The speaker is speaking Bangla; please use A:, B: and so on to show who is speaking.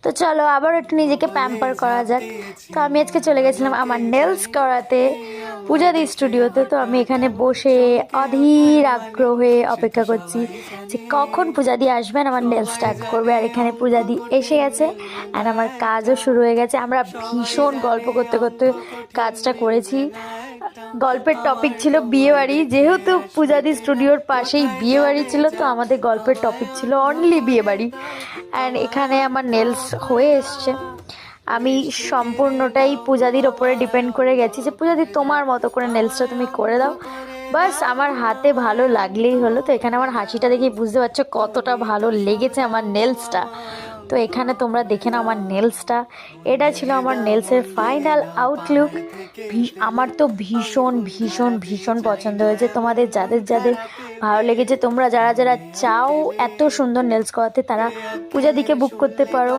A: তো চলো আবার একটু নিজেকে প্যাম্পার করা যাক। তো আমি আজকে চলে গেছিলাম আমার নেলস করাতে পূজাদি স্টুডিওতে। তো আমি এখানে বসে অধীর আগ্রহে অপেক্ষা করছি যে কখন পূজাদি আসবেন, আমার নেল স্টার্ট করবে। আর এখানে পূজাদি এসে গেছে অ্যান্ড আমার কাজও শুরু হয়ে গেছে। আমরা ভীষণ গল্প করতে করতে কাজটা করেছি। গল্পের টপিক ছিল বিয়েবাড়ি, যেহেতু পূজাদি স্টুডিওর পাশেই বিয়েবাড়ি ছিল, তো আমাদের গল্পের টপিক ছিল অনলি বিয়েবাড়ি। অ্যান্ড এখানে আমার নেলস হয়ে এসছে। আমি সম্পূর্ণটাই পূজাদির ওপরে ডিপেন্ড করে গেছি যে পূজাদি তোমার মতো করে নেলসটা তুমি করে দাও, বাস আমার হাতে ভালো লাগলেই হলো। তো এখানে আমার হাসিটা দেখেই বুঝতে পারছো কতটা ভালো লেগেছে আমার নেলসটা। তো এখানে তোমরা দেখে নাও আমার নেলসটা। এটা ছিল আমার নেলসের ফাইনাল আউটলুক। আমার তো ভীষণ ভীষণ ভীষণ পছন্দ হয়েছে। তোমাদের যাদের যাদের ভালো লেগেছে, তোমরা যারা যারা চাও এত সুন্দর নেলস করাতে, তারা পূজাদিকে বুক করতে পারো।